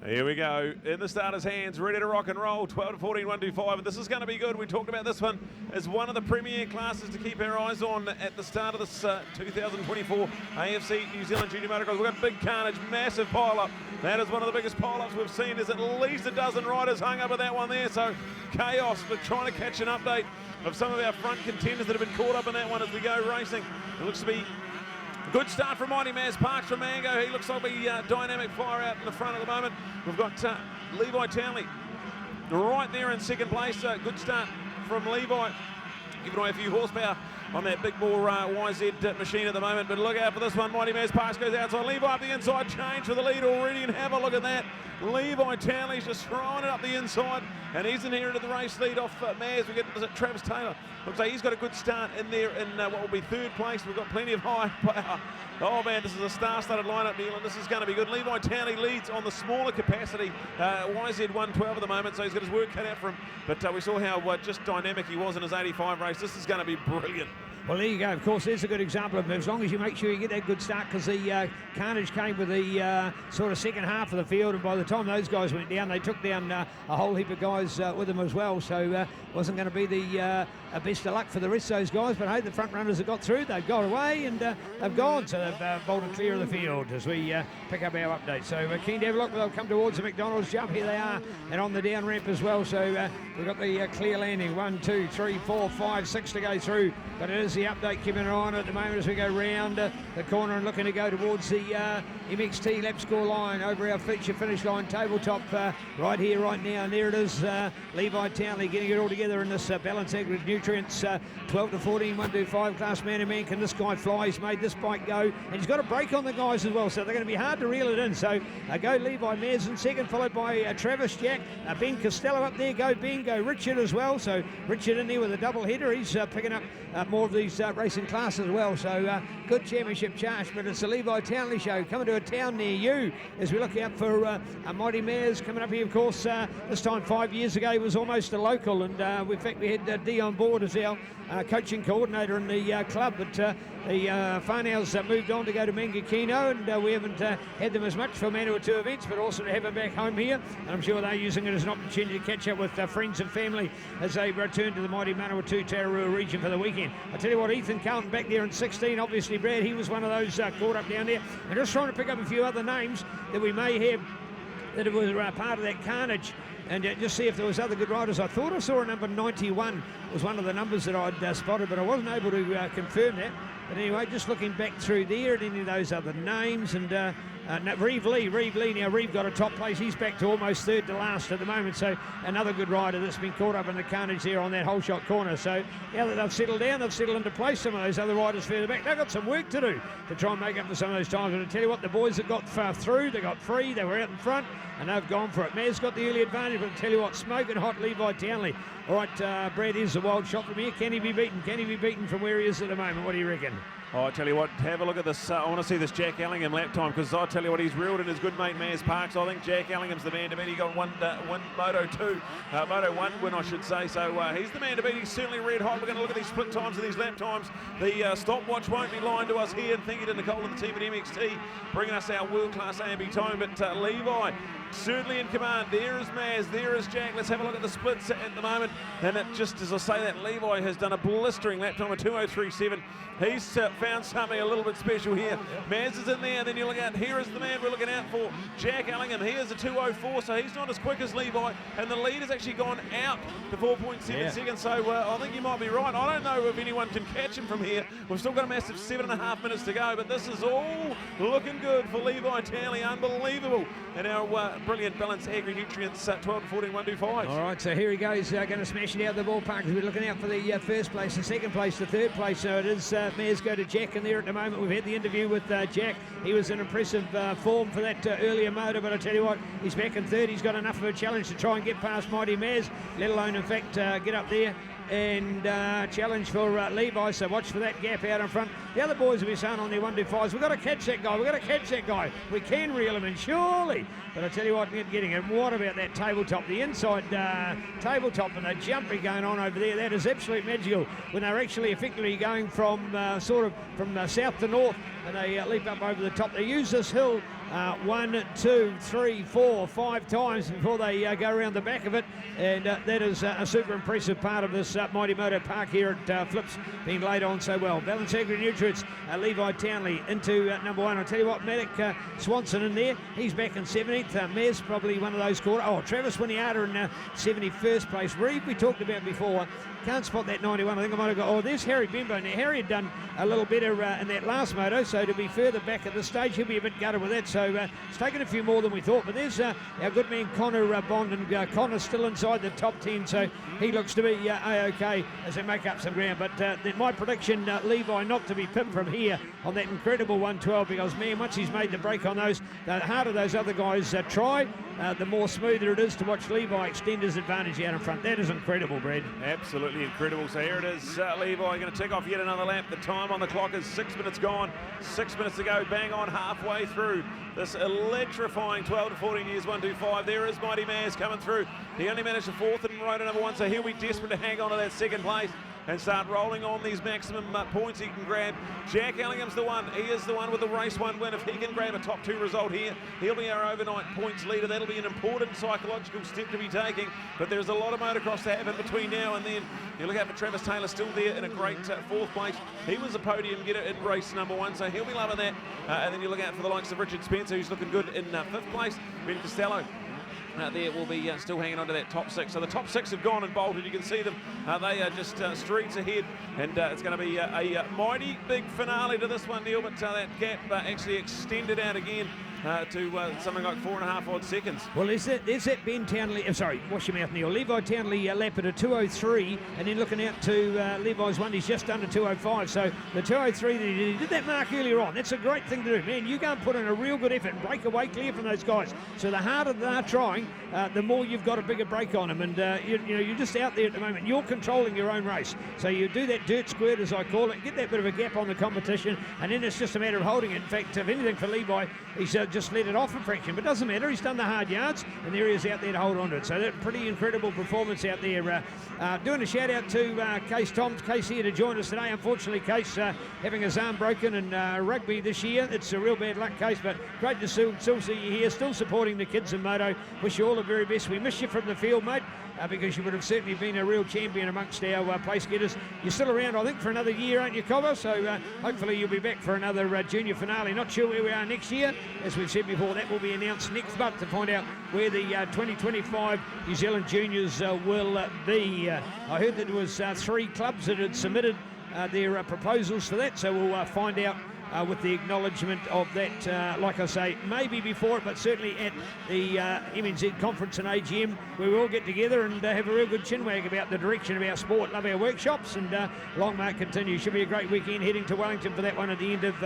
Here we go, in the starter's hands, ready to rock and roll, 12 to 14, 125, and this is going to be good. We talked about this one as one of the premier classes to keep our eyes on at the start of this 2024 AFC New Zealand Junior Motocross. We've got big carnage, massive pile-up. That is one of the biggest pile-ups we've seen. There's at least a dozen riders hung up at that one there, so chaos. We're trying to catch an update of some of our front contenders that have been caught up in that one as we go racing. It looks to be a good start from Mighty Maz Parks from Mango. He looks like a dynamic flyer out in the front at the moment. We've got Levi Townley right there in second place. Good start from Levi. Giving away a few horsepower on that big bore YZ machine at the moment. But look out for this one. Mighty Maz Parks goes outside. Levi up the inside. Change for the lead already. And have a look at that. Levi Townley's just throwing it up the inside. And he's inherited the race lead off Maz. We get Travis Taylor. Looks like he's got a good start in there in what will be third place. We've got plenty of high power. Oh man, this is a star-studded lineup, Neil, and this is going to be good. Levi Townley leads on the smaller capacity, YZ 112 at the moment, so he's got his work cut out for him. But we saw how just dynamic he was in his 85 race. This is going to be brilliant. Well, there you go. Of course, there's a good example of it. As long as you make sure you get that good start, because the carnage came with the sort of second half of the field, and by the time those guys went down, they took down a whole heap of guys with them as well. So wasn't going to be the best of luck for the rest of those guys. But hey, the front runners have got through. They've got away and they've gone. So they've bolted clear of the field as we pick up our update. So we're keen to have a look. They'll come towards the McDonald's jump. Here they are, and on the down ramp as well. So we've got the clear landing. 1, 2, 3, 4, 5, 6 to go through. But it is the update keeping an eye on at the moment as we go round the corner and looking to go towards the MXT lap score line over our feature finish line tabletop right here, right now. And there it is, Levi Townley getting it all together in this Balance Agri Nutrients 12 to 14, 125 class man-to-man. Can this guy fly? He's made this bike go, and he's got a break on the guys as well, so they're going to be hard to reel it in. So go Levi Maz in second, followed by Travis Jack, Ben Costello up there. Go Ben, go Richard as well. So Richard in there with a double header. He's picking up more of these racing classes as well. So good championship charge, but it's the Levi Townley show coming to a town near you as we look out for a Mighty Maz coming up here. Of course, this time 5 years ago he was almost a local, and in fact we had Dee on board as our coaching coordinator in the club, but the Farnells moved on to go to Mangakino, and we haven't had them as much for Manawatu events, but also to have them back home here. And I'm sure they're using it as an opportunity to catch up with friends and family as they return to the mighty Manawatu Tararua region for the weekend. I tell you what, Ethan Carlton back there in 16, obviously Brad, he was one of those caught up down there. And just trying to pick up a few other names that we may have that were part of that carnage, and just see if there was other good riders. I thought I saw a number 91 was one of the numbers that I'd spotted, but I wasn't able to confirm that. But anyway, just looking back through there at any of those other names, and Reeve Lee, now Reeve got a top place. He's back to almost third to last at the moment, so another good rider that's been caught up in the carnage there on that whole shot corner. So now that they've settled down, they've settled into place. Some of those other riders further back, they've got some work to do to try and make up for some of those times. And I tell you what, the boys that got far through, they got free, they were out in front, and they've gone for it. Maz got the early advantage, but I tell you what, smoking hot Levi Townley. All right, Brad, here's a wild shot from here. Can he be beaten? Can he be beaten from where he is at the moment? What do you reckon? Oh, I tell you what, have a look at this. I want to see this Jack Ellingham lap time, because I tell you what, he's reeled in his good mate Maz Parks. I think Jack Ellingham's the man to beat. He got one Moto 2, Moto 1 win, I should say. So he's the man to beat. He's certainly red hot. We're going to look at these split times and these lap times. The stopwatch won't be lying to us here. And thank you to Nicole and the team at MXT bringing us our world-class AMB time. But Levi certainly in command. There is Maz, there is Jack. Let's have a look at the splits at the moment. And it just, as I say that, Levi has done a blistering lap time of 2:03.7. He's found something a little bit special here. Maz is in there, and then you look out, here is the man we're looking out for, Jack Ellingham. He is a 2:04, so he's not as quick as Levi, and the lead has actually gone out to 4.7 seconds, so I think you might be right. I don't know if anyone can catch him from here. We've still got a massive 7.5 minutes to go, but this is all looking good for Levi Townley. Unbelievable. And our brilliant Balance Agri Nutrients 12 to 14, 125. All right, so here he goes, going to smash it out of the ballpark. We're looking out for the first place and second place to third place. So it is Maz go to Jack in there at the moment. We've had the interview with Jack. He was in impressive form for that earlier motor, but I tell you what, he's back in third. He's got enough of a challenge to try and get past Mighty Maz, let alone, in fact, get up there and challenge for Levi, so watch for that gap out in front. The other boys will be saying on their 125s, we've got to catch that guy, we've got to catch that guy. We can reel him in, surely. But I tell you what, getting it. What about that tabletop? The inside tabletop and the jumping going on over there, that is absolutely magical. When they're actually effectively going from from south to north, and they leap up over the top. They use this hill 1, 2, 3, 4, 5 times before they go around the back of it, and that is a super impressive part of this Mighty Moto Park here at Flips, being laid on so well. Balance Agri-Nutrients, Levi Townley into number 1. I'll tell you what, Maddock Swanson in there, he's back in 17th. Mez probably one of those quarter. Oh, Travis Winiata in 71st place. Reeve we talked about before. Can't spot that 91. I think I might have got. Oh, there's Harry Bimbo. Now, Harry had done a little better in that last moto, so to be further back at this stage, he'll be a bit gutted with that. So it's taken a few more than we thought. But there's our good man Connor Bond, and Connor's still inside the top 10, so he looks to be A-OK as they make up some ground. But my prediction, Levi not to be pipped from here on that incredible 112, because, man, once he's made the break on those, the harder those other guys try, the more smoother it is to watch Levi extend his advantage out in front. That is incredible, Brad. Absolutely incredible. So here it is, Levi going to tick off yet another lap. The time on the clock is 6 minutes gone. 6 minutes to go, bang on halfway through this electrifying 12 to 14 years 125. There is Mighty Maz coming through. He only managed a 4th in rotor number 1, so he'll be desperate to hang on to that 2nd place and start rolling on these maximum points he can grab. Jack Ellingham's the one. He is the one with the race 1 win. If he can grab a top 2 result here, he'll be our overnight points leader. That'll be an important psychological step to be taking, but there's a lot of motocross to have in between now and then. You look out for Travis Taylor, still there in a great 4th place. He was a podium getter in race number 1, so he'll be loving that. And then you look out for the likes of Richard Spencer, who's looking good in 5th place. Ben Costello there will be still hanging on to that top 6. So the top 6 have gone and bolted. You can see them. They are just streets ahead. And it's going to be a mighty big finale to this one, Neil. But that gap actually extended out again to something like 4.5 odd seconds. Well, there's that Ben Townley, sorry, wash your mouth, Neil. Levi Townley lap at a 2:03, and then looking out to Levi's one, he's just under 2:05. So the 2:03 that he did that mark earlier on, that's a great thing to do. Man, you go and put in a real good effort and break away clear from those guys. So the harder they're trying, the more you've got a bigger break on them. And you're just out there at the moment. You're controlling your own race. So you do that dirt squirt, as I call it, get that bit of a gap on the competition, and then it's just a matter of holding it. In fact, if anything for Levi, he's just let it off a fraction, but doesn't matter. He's done the hard yards, and there he is out there to hold on to it. So that pretty incredible performance out there. Doing a shout out to Case Toms. Case here to join us today. Unfortunately, Case having his arm broken in rugby this year. It's a real bad luck, Case, but great to still see you here, still supporting the kids in moto. Wish you all the very best. We miss you from the field, mate. Because you would have certainly been a real champion amongst our place getters. You're still around, I think, for another year, aren't you, Cobber? So hopefully you'll be back for another junior finale. Not sure where we are next year. As we've said before, that will be announced next month to find out where the 2025 New Zealand juniors will be. I heard that there was 3 clubs that had submitted their proposals for that, so we'll find out with the acknowledgement of that, like I say, maybe before it, but certainly at the MNZ conference and AGM, where we all get together and have a real good chinwag about the direction of our sport, love our workshops, and long may it continue. Should be a great weekend heading to Wellington for that one at the end of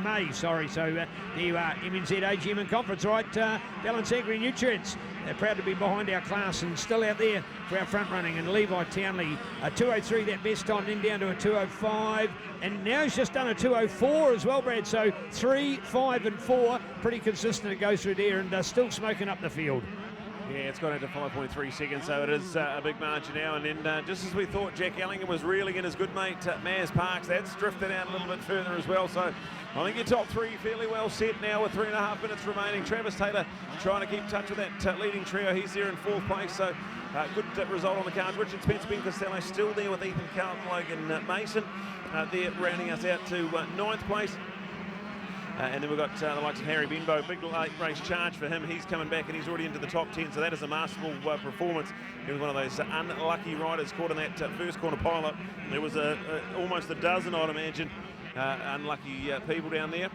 May. Sorry, so there you are, MNZ AGM and conference, right? Balance Agri-Nutrients. They're proud to be behind our class and still out there for our front running. And Levi Townley, a 2:03, that best time, then down to a 2:05. And now he's just done a 2:04 as well, Brad. So 3, 5 and 4, pretty consistent it goes through there, and still smoking up the field. Yeah, it's gone into 5.3 seconds, so it is a big margin now. And then just as we thought Jack Ellingham was reeling in his good mate Maz Parks, that's drifted out a little bit further as well. So I think your top 3 fairly well set now with 3.5 minutes remaining. Travis Taylor trying to keep touch with that leading trio. He's there in 4th place, so good result on the cards. Richard Spencer, Ben Costello still there with Ethan Carlton, Logan Mason. They're rounding us out to 9th place. And then we've got the likes of Harry Benbow, big late race charge for him. He's coming back and he's already into the top 10, so that is a masterful performance. He was one of those unlucky riders caught in that first corner pile-up. There was almost a dozen, I'd imagine, unlucky people down there.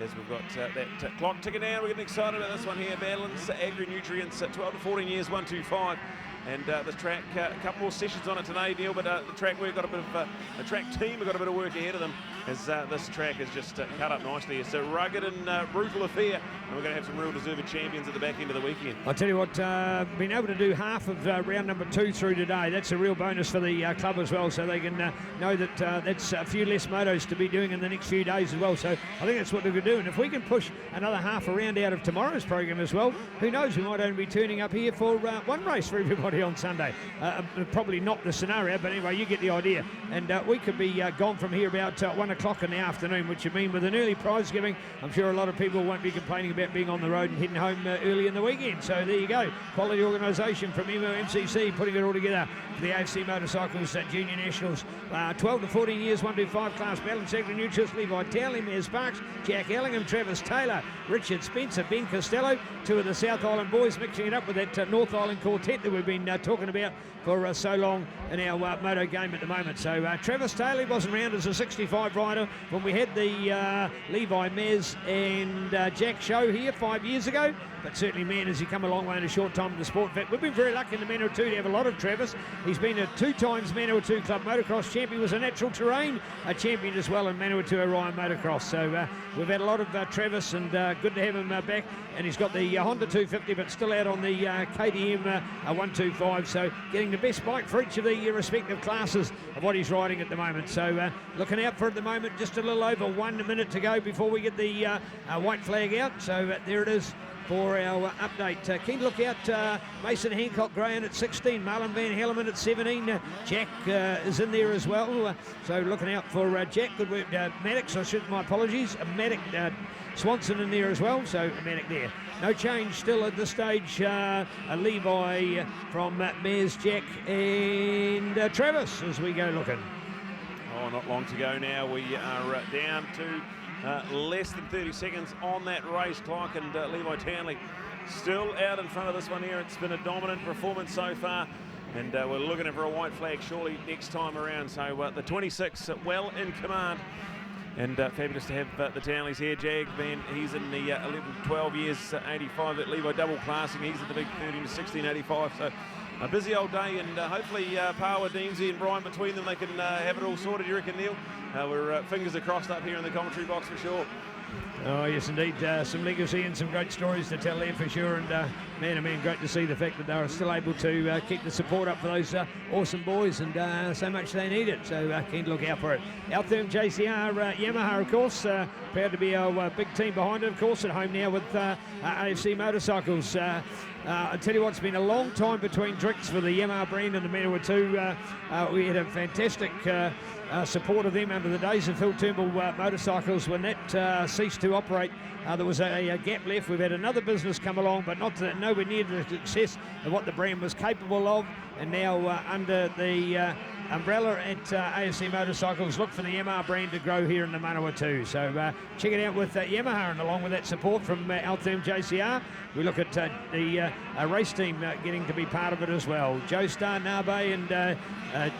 As we've got that clock ticking down, we're getting excited about this one here. Balance Agri-Nutrients, 12 to 14 years, 125. And the track, a couple more sessions on it today, Neil, but the track work got a bit of, the track team have got a bit of work ahead of them as this track is just cut up nicely. It's a rugged and brutal affair, and we're going to have some real deserved champions at the back end of the weekend. I'll tell you what, being able to do half of round number 2 through today, that's a real bonus for the club as well, so they can know that that's a few less motos to be doing in the next few days as well. So I think that's what they're going to do, and if we can push another half a round out of tomorrow's program as well, who knows, we might only be turning up here for one race for everybody on Sunday. Probably not the scenario, but anyway, you get the idea. And we could be gone from here about 1 o'clock in the afternoon, which would mean with an early prize giving, I'm sure a lot of people won't be complaining about being on the road and heading home early in the weekend. So there you go. Quality organisation from MCC putting it all together for the AFC Motorcycles Junior Nationals. 12 to 14 years, 125 class, balance sector neutrals, Levi Townley, Mez Sparks, Jack Ellingham, Travis Taylor, Richard Spencer, Ben Costello, two of the South Island boys mixing it up with that North Island quartet that we've been talking about for so long in our moto game at the moment. So Travis Taylor wasn't around as a 65 rider when we had the Levi, Mez and Jack show here 5 years ago, but certainly, man, has he come a long way in a short time in the sport. In fact, we've been very lucky in the Manawatu to have a lot of Travis. He's been a 2 times Manawatu Club motocross champion, was a natural terrain champion as well in Manawatu Orion Motocross. So we've had a lot of Travis, and good to have him back. And he's got the Honda 250, but still out on the KTM 125. So getting the best bike for each of the respective classes of what he's riding at the moment. So looking out for at the moment, just a little over 1 minute to go before we get the white flag out. So there it is for our update. Keen to look out Mason Hancock Graham at 16, Marlon Van Helleman at 17. Jack is in there as well. So looking out for Jack. Good work, Maddox. My apologies. Maddox Swanson in there as well. So Maddox there. No change still at this stage. Levi from Mez, Jack and Travis as we go looking. Oh, not long to go now. We are down to less than 30 seconds on that race clock, and Levi Townley still out in front of this one here. It's been a dominant performance so far, and we're looking for a white flag surely next time around. So the 26 well in command, and fabulous to have the Townleys here. Jag Van, he's in the 11 12 years 85 at Levi double classing. He's at the big 13 to 16 85. So a busy old day, and hopefully Pawa, Deemsy and Brian, between them, they can have it all sorted, you reckon, Neil? We're fingers are crossed up here in the commentary box for sure. Oh, yes, indeed. Some legacy and some great stories to tell there for sure. And man, oh man, great to see the fact that they're still able to keep the support up for those awesome boys, and so much they need it. So keen to look out for it. Altherm JCR Yamaha, of course, proud to be our big team behind it, of course, at home now with AFC Motorcycles. I tell you what, it's been a long time between drinks for the Yamaha brand and the Manawatu. We had a fantastic support of them under the days of Phil Turnbull Motorcycles. When that ceased to operate, there was a gap left. We've had another business come along, but nowhere near the success of what the brand was capable of. And now under the umbrella at AFC Motorcycles, look for the Yamaha brand to grow here in the Manawatu. So check it out with Yamaha, and along with that support from Altherm JCR, we look at the race team getting to be part of it as well. Joe Star, Nabe and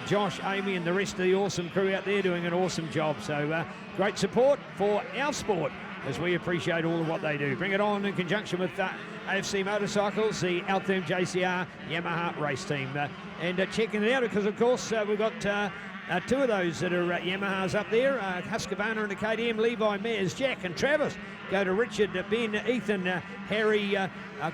Josh, Amy and the rest of the awesome crew out there doing an awesome job. So great support for our sport, as we appreciate all of what they do. Bring it on in conjunction with AFC Motorcycles, the Altherm JCR Yamaha race team. And checking it out, because of course we've got two of those that are Yamahas up there, Husqvarna and the KTM, Levi, Mez, Jack and Travis. Go to Richard, Ben, Ethan, Harry,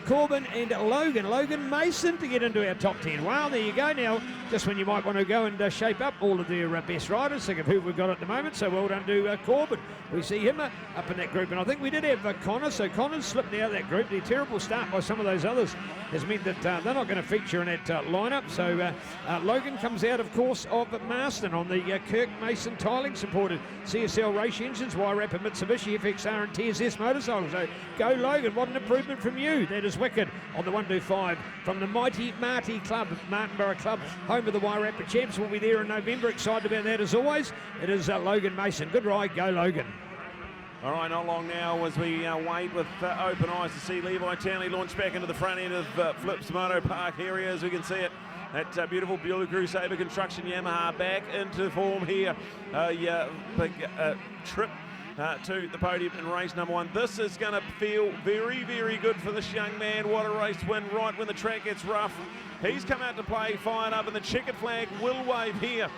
Corbin and Logan Mason to get into our top 10. Wow, there you go now. Just when you might want to go and shape up all of their best riders. Think of who we've got at the moment. So well done to Corbin. We see him up in that group. And I think we did have Connor. So Connor's slipped out of that group. The terrible start by some of those others has meant that they're not going to feature in that lineup. So Logan comes out, of course, of Marston on the Kirk Mason tiling supported CSL race engines, Wire-Wrap and Mitsubishi FXR and TSS motorcycles. So go Logan, what an improvement from you. That is wicked on the 125 from the mighty Marty Club, Martinborough Club, home of the Wire-Wrap champs. Will be there in November. Excited about that as always. It is Logan Mason. Good ride, go Logan. All right, not long now as we wait with open eyes to see Levi Townley launch back into the front end of Flips Moto Park area, as we can see it. That beautiful Bueller Crusader construction Yamaha back into form here. Big trip to the podium in race number 1. This is going to feel very, very good for this young man. What a race win right when the track gets rough. He's come out to play, fired up, and the checkered flag will wave here.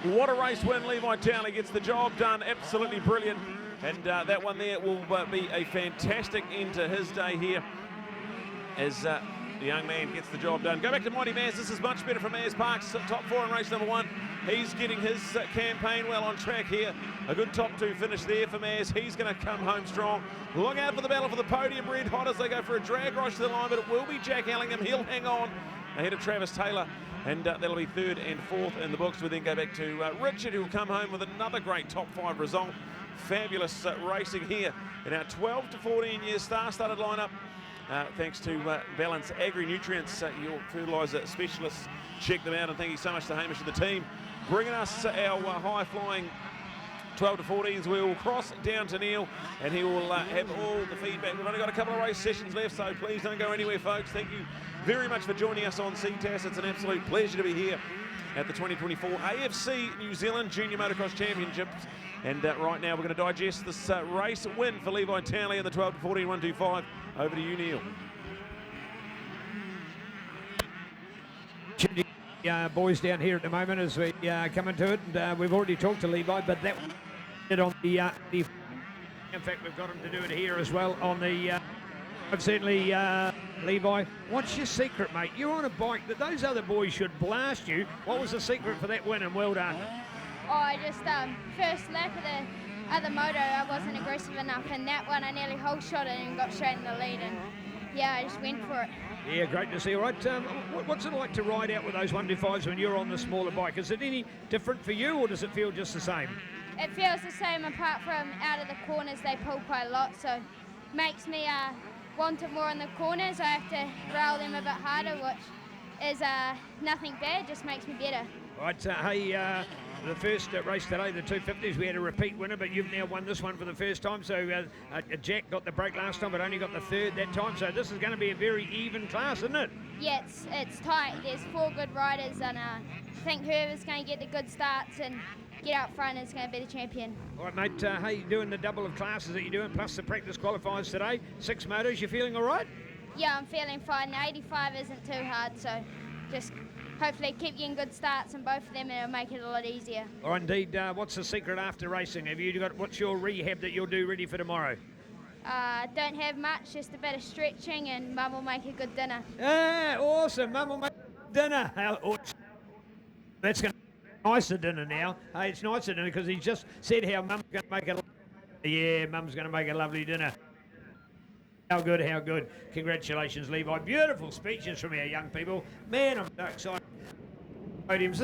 What a race win. Levi Townley gets the job done. Absolutely brilliant. And that one there will be a fantastic end to his day here as the young man gets the job done. Go back to Mighty Maz. This is much better for Maz Parks. Top 4 in race number 1. He's getting his campaign well on track here. A good top 2 finish there for Maz. He's going to come home strong. Look out for the battle for the podium. Red hot as they go for a drag rush to the line, but it will be Jack Ellingham. He'll hang on ahead of Travis Taylor, and that'll be 3rd and 4th in the books. We then go back to Richard, who will come home with another great top 5 result. Fabulous racing here in our 12 to 14 year star-studded lineup. Thanks to Balance Agri-Nutrients, your fertiliser specialists. Check them out, and thank you so much to Hamish and the team bringing us our high-flying 12 to 14s. We will cross down to Neil, and he will have all the feedback. We've only got a couple of race sessions left, so please don't go anywhere, folks. Thank you very much for joining us on Ctas. It's an absolute pleasure to be here at the 2024 AFC New Zealand Junior Motocross Championships. And right now we're going to digest this race win for Levi Townley in the 12 to 14 125. Over to you, Neil. Boys down here at the moment as we come into it, and we've already talked to Levi, but that did on the in fact we've got him to do it here as well on the certainly Levi, what's your secret, mate? You're on a bike that those other boys should blast you. What was the secret for that win, and well done? Oh, I just first lap of the other moto I wasn't aggressive enough, and that one I nearly whole shot it and got straight in the lead, and yeah, I just went for it. Yeah, great to see. All right, what's it like to ride out with those 125s when you're on the smaller bike? Is it any different for you, or does it feel just the same? It feels the same, apart from out of the corners they pull quite a lot, so makes me want it more in the corners. I have to rail them a bit harder, which is nothing bad, just makes me better. Right, hey, the first race today, the 250s, we had a repeat winner, but you've now won this one for the first time. So Jack got the break last time, but only got the 3rd that time. So this is going to be a very even class, isn't it? Yeah, it's tight. There's 4 good riders, and I think whoever's going to get the good starts and get out front is going to be the champion. All right, mate. Hey, doing the double of classes that you're doing, plus the practice qualifiers today, 6 motos. You feeling all right? Yeah, I'm feeling fine. The 85 isn't too hard, so just hopefully keep getting good starts in both of them, and it'll make it a lot easier. All right, indeed. What's the secret after racing? Have you got, what's your rehab that you'll do ready for tomorrow? Don't have much, just a bit of stretching, and Mum will make a good dinner. Ah, awesome. Mum will make dinner. That's going to be nicer dinner now. Hey, it's nicer dinner because he just said how Mum's going to make a Mum's going to make a lovely dinner. How good, how good. Congratulations, Levi. Beautiful speeches from our young people. Man, I'm so excited. Podiums.